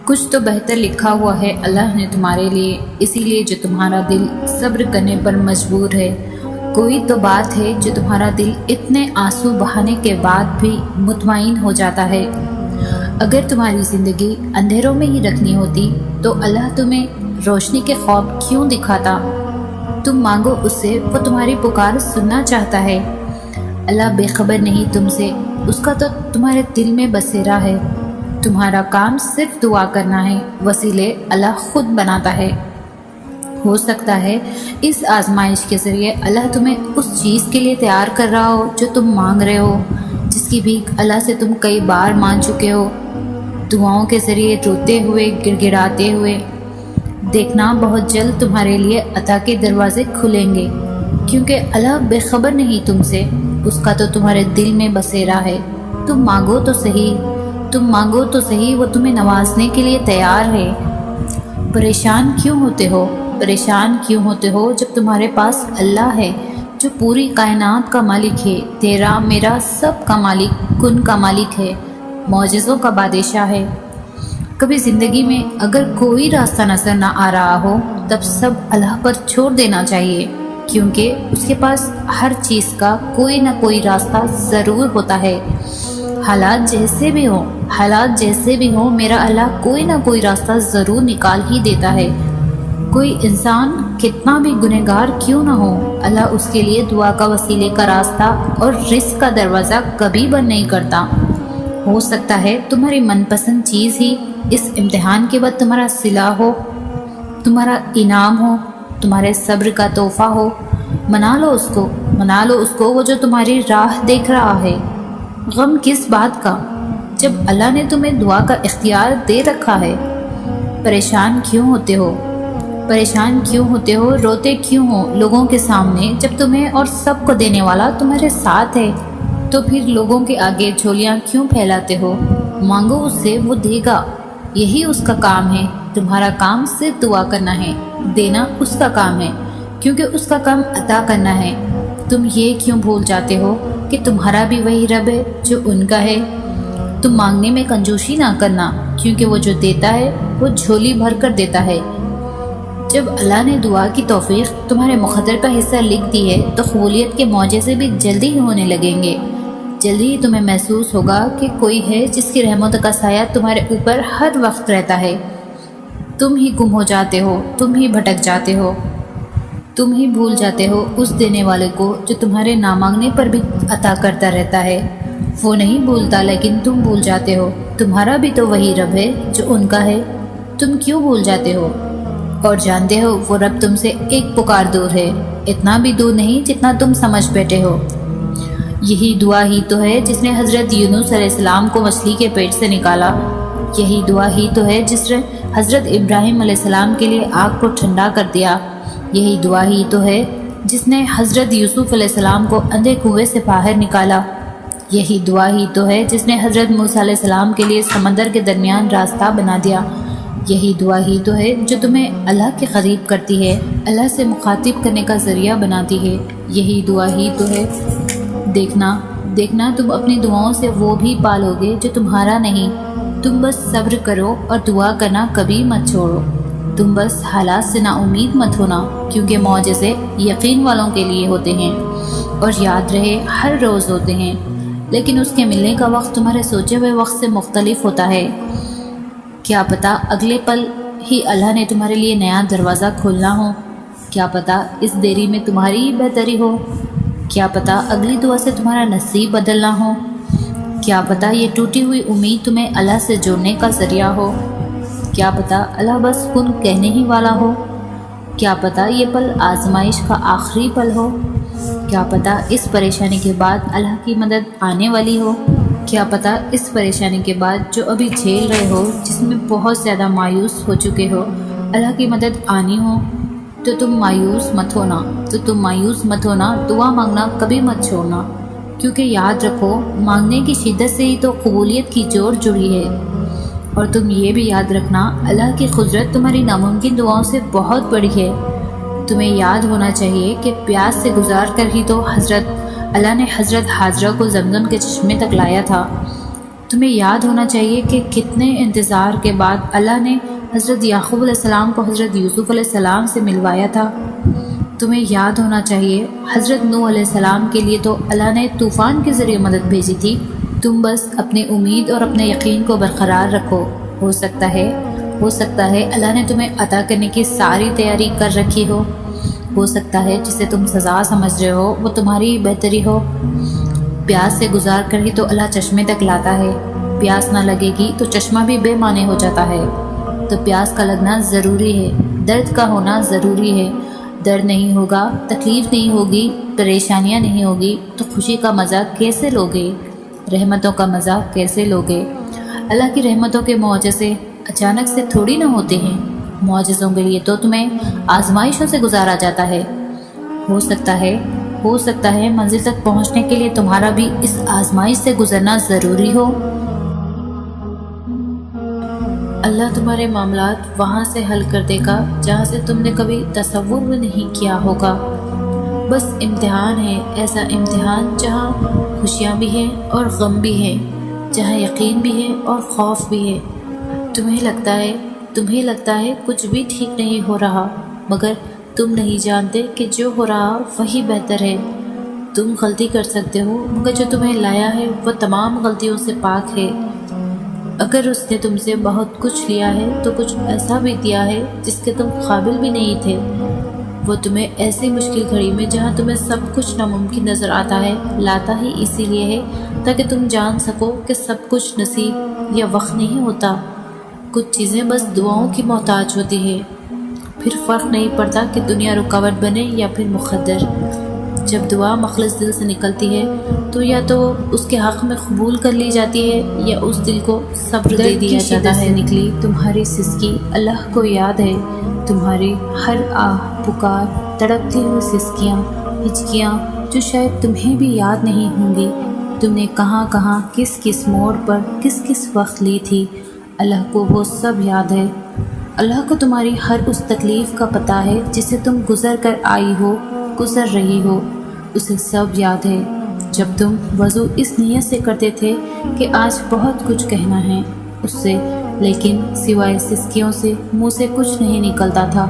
کچھ تو بہتر لکھا ہوا ہے اللہ نے تمہارے لیے، اسی لیے جو تمہارا دل صبر کرنے پر مجبور ہے۔ کوئی تو بات ہے جو تمہارا دل اتنے آنسو بہانے کے بعد بھی مطمئن ہو جاتا ہے۔ اگر تمہاری زندگی اندھیروں میں ہی رکھنی ہوتی تو اللہ تمہیں روشنی کے خواب کیوں دکھاتا؟ تم مانگو اس سے، وہ تمہاری پکار سننا چاہتا ہے۔ اللہ بے خبر نہیں تم سے، اس کا تو تمہارے دل میں بسیرا ہے۔ تمہارا کام صرف دعا کرنا ہے، وسیلے اللہ خود بناتا ہے۔ ہو سکتا ہے اس آزمائش کے ذریعے اللہ تمہیں اس چیز کے لیے تیار کر رہا ہو جو تم مانگ رہے ہو، جس کی بھیک اللہ سے تم کئی بار مانگ چکے ہو، دعاؤں کے ذریعے روتے ہوئے، گڑ گڑاتے ہوئے۔ دیکھنا بہت جلد تمہارے لیے عطا کے دروازے کھلیں گے، کیونکہ اللہ بے خبر نہیں تم سے، اس کا تو تمہارے دل میں بسیرا ہے۔ تم مانگو تو صحیح، تم مانگو تو صحیح، وہ تمہیں نوازنے کے لیے تیار ہے۔ پریشان کیوں ہوتے ہو؟ پریشان کیوں ہوتے ہو جب تمہارے پاس اللہ ہے جو پوری کائنات کا مالک ہے، تیرا میرا سب کا مالک، کن کا مالک ہے، معجزوں کا بادشاہ ہے۔ کبھی زندگی میں اگر کوئی راستہ نظر نہ آ رہا ہو تب سب اللہ پر چھوڑ دینا چاہیے، کیونکہ اس کے پاس ہر چیز کا کوئی نہ کوئی راستہ ضرور ہوتا ہے۔ حالات جیسے بھی ہوں میرا اللہ کوئی نہ کوئی راستہ ضرور نکال ہی دیتا ہے۔ کوئی انسان کتنا بھی گنہگار کیوں نہ ہو، اللہ اس کے لیے دعا کا وسیلے کا راستہ اور رزق کا دروازہ کبھی بند نہیں کرتا۔ ہو سکتا ہے تمہاری من پسند چیز ہی اس امتحان کے بعد تمہارا صلہ ہو، تمہارا انعام ہو، تمہارے صبر کا تحفہ ہو۔ منا لو اس کو، وہ جو تمہاری راہ دیکھ رہا ہے۔ غم کس بات کا جب اللہ نے تمہیں دعا کا اختیار دے رکھا ہے؟ پریشان کیوں ہوتے ہو، روتے کیوں ہو لوگوں کے سامنے جب تمہیں اور سب کو دینے والا تمہارے ساتھ ہے؟ تو پھر لوگوں کے آگے جھولیاں کیوں پھیلاتے ہو؟ مانگو اس سے، وہ دے گا، یہی اس کا کام ہے۔ تمہارا کام صرف دعا کرنا ہے، دینا اس کا کام ہے، کیونکہ اس کا کام عطا کرنا ہے۔ تم یہ کیوں بھول جاتے ہو کہ تمہارا بھی وہی رب ہے جو ان کا ہے؟ تم مانگنے میں کنجوسی نہ کرنا، کیونکہ وہ جو دیتا ہے وہ جھولی بھر کر دیتا ہے۔ جب اللہ نے دعا کی توفیق تمہارے مقدر کا حصہ لکھ دی ہے تو قبولیت کے معجزے بھی جلدی ہی ہونے لگیں گے۔ جلدی ہی تمہیں محسوس ہوگا کہ کوئی ہے جس کی رحمت کا سایہ تمہارے اوپر ہر وقت رہتا ہے۔ تم ہی گم ہو جاتے ہو، تم ہی بھٹک جاتے ہو، تم ہی بھول جاتے ہو اس دینے والے کو جو تمہارے نہ مانگنے پر بھی عطا کرتا رہتا ہے۔ وہ نہیں بھولتا، لیکن تم بھول جاتے ہو۔ تمہارا بھی تو وہی رب ہے جو ان کا ہے، تم کیوں بھول جاتے ہو؟ اور جانتے ہو وہ رب تم سے ایک پکار دور ہے، اتنا بھی دور نہیں جتنا تم سمجھ بیٹھے ہو۔ یہی دعا ہی تو ہے جس نے حضرت یونس علیہ السلام کو مچھلی کے پیٹ سے نکالا۔ یہی دعا ہی تو ہے جس نے حضرت ابراہیم علیہ السلام کے لیے آگ کو ٹھنڈا کر دیا۔ یہی دعا ہی تو ہے جس نے حضرت یوسف علیہ السلام کو اندھے کنویں سے باہر نکالا۔ یہی دعا ہی تو ہے جس نے حضرت موسیٰ علیہ السلام کے لیے سمندر کے درمیان راستہ بنا دیا۔ یہی دعا ہی تو ہے جو تمہیں اللہ کے قریب کرتی ہے، اللہ سے مخاطب کرنے کا ذریعہ بناتی ہے۔ یہی دعا ہی تو ہے۔ دیکھنا تم اپنی دعاؤں سے وہ بھی پالو گے جو تمہارا نہیں۔ تم بس صبر کرو اور دعا کرنا کبھی مت چھوڑو۔ تم بس حالات سے نا امید مت ہونا، کیونکہ معجزے یقین والوں کے لیے ہوتے ہیں، اور یاد رہے ہر روز ہوتے ہیں، لیکن اس کے ملنے کا وقت تمہارے سوچے ہوئے وقت سے مختلف ہوتا ہے۔ کیا پتہ اگلے پل ہی اللہ نے تمہارے لیے نیا دروازہ کھولنا ہو، کیا پتہ اس دیری میں تمہاری ہی بہتری ہو، کیا پتہ اگلی دعا سے تمہارا نصیب بدلنا ہو، کیا پتہ یہ ٹوٹی ہوئی امید تمہیں اللہ سے جوڑنے کا ذریعہ ہو، کیا پتہ اللہ بس کن کہنے ہی والا ہو، کیا پتہ یہ پل آزمائش کا آخری پل ہو، کیا پتہ اس پریشانی کے بعد اللہ کی مدد آنے والی ہو، کیا پتہ اس پریشانی کے بعد جو ابھی جھیل رہے ہو، جس میں بہت زیادہ مایوس ہو چکے ہو، اللہ کی مدد آنی ہو۔ تو تم مایوس مت ہونا، دعا مانگنا کبھی مت چھوڑنا، کیونکہ یاد رکھو مانگنے کی شدت سے ہی تو قبولیت کی جوڑ جڑی ہے۔ اور تم یہ بھی یاد رکھنا اللہ کی قدرت تمہاری ناممکن دعاؤں سے بہت بڑی ہے۔ تمہیں یاد ہونا چاہیے کہ پیاس سے گزار کر ہی تو اللہ نے حضرت حاجرہ کو زمزم کے چشمے تک لایا تھا۔ تمہیں یاد ہونا چاہیے کہ کتنے انتظار کے بعد اللہ نے حضرت یعقوب علیہ السلام کو حضرت یوسف علیہ السلام سے ملوایا تھا۔ تمہیں یاد ہونا چاہیے حضرت نوح علیہ السلام کے لیے تو اللہ نے طوفان کے ذریعے مدد بھیجی تھی۔ تم بس اپنی امید اور اپنے یقین کو برقرار رکھو۔ ہو سکتا ہے اللہ نے تمہیں عطا کرنے کی ساری تیاری کر رکھی ہو سکتا ہے جسے تم سزا سمجھ رہے ہو وہ تمہاری بہتری ہو۔ پیاس سے گزار کر ہی تو اللہ چشمے تک لاتا ہے۔ پیاس نہ لگے گی تو چشمہ بھی بے معنی ہو جاتا ہے۔ تو پیاس کا لگنا ضروری ہے، درد کا ہونا ضروری ہے۔ درد نہیں ہوگا، تکلیف نہیں ہوگی، پریشانیاں نہیں ہوگی تو خوشی کا مزہ کیسے لوگے؟ رحمتوں کا مزہ کیسے لوگے؟ اللہ کی رحمتوں کے معجزے اچانک سے تھوڑی نہ ہوتے ہیں۔ معجزوں کے لیے تو تمہیں آزمائشوں سے گزارا جاتا ہے۔ ہو سکتا ہے منزل تک پہنچنے کے لیے تمہارا بھی اس آزمائش سے گزرنا ضروری ہو۔ اللہ تمہارے معاملات وہاں سے حل کر دے گا جہاں سے تم نے کبھی تصور بھی نہیں کیا ہوگا۔ بس امتحان ہے، ایسا امتحان جہاں خوشیاں بھی ہیں اور غم بھی ہیں، جہاں یقین بھی ہے اور خوف بھی ہے۔ تمہیں لگتا ہے کچھ بھی ٹھیک نہیں ہو رہا، مگر تم نہیں جانتے کہ جو ہو رہا وہی بہتر ہے۔ تم غلطی کر سکتے ہو مگر جو تمہیں لایا ہے وہ تمام غلطیوں سے پاک ہے۔ اگر اس نے تم سے بہت کچھ لیا ہے تو کچھ ایسا بھی دیا ہے جس کے تم قابل بھی نہیں تھے۔ وہ تمہیں ایسی مشکل گھڑی میں جہاں تمہیں سب کچھ ناممکن نظر آتا ہے لاتا ہی اسی لیے ہے تاکہ تم جان سکو کہ سب کچھ نصیب یا وقت نہیں ہوتا۔ کچھ چیزیں بس دعاؤں کی محتاج ہوتی ہے۔ پھر فرق نہیں پڑتا کہ دنیا رکاوٹ بنے یا پھر مقدر۔ جب دعا مخلص دل سے نکلتی ہے تو یا تو اس کے حق میں قبول کر لی جاتی ہے یا اس دل کو صبر دے دیا جاتا ہے۔ نکلی تمہاری سسکی اللہ کو یاد ہے، تمہاری ہر آہ پکار، تڑپتی ہوئی سسکیاں، ہچکیاں جو شاید تمہیں بھی یاد نہیں ہوں گی۔ تم نے کہاں کہاں کس کس موڑ پر کس کس وقت لی تھی، اللہ کو وہ سب یاد ہے۔ اللہ کو تمہاری ہر اس تکلیف کا پتہ ہے جسے تم گزر کر آئی ہو، گزر رہی ہو، اسے سب یاد ہے۔ جب تم وضو اس نیت سے کرتے تھے کہ آج بہت کچھ کہنا ہے اس سے، لیکن سوائے سسکیوں سے منہ سے کچھ نہیں نکلتا تھا،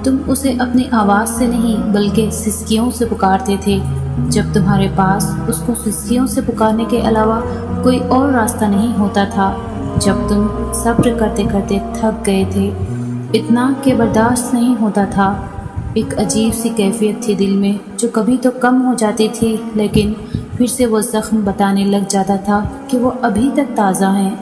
تم اسے اپنی آواز سے نہیں بلکہ سسکیوں سے پکارتے تھے۔ جب تمہارے پاس اس کو سسکیوں سے پکارنے کے علاوہ کوئی اور راستہ نہیں ہوتا تھا، جب تم صبر کرتے کرتے تھک گئے تھے، اتنا کہ برداشت نہیں ہوتا تھا، ایک عجیب سی کیفیت تھی دل میں جو کبھی تو کم ہو جاتی تھی لیکن پھر سے وہ زخم بتانے لگ جاتا تھا کہ وہ ابھی تک تازہ ہیں۔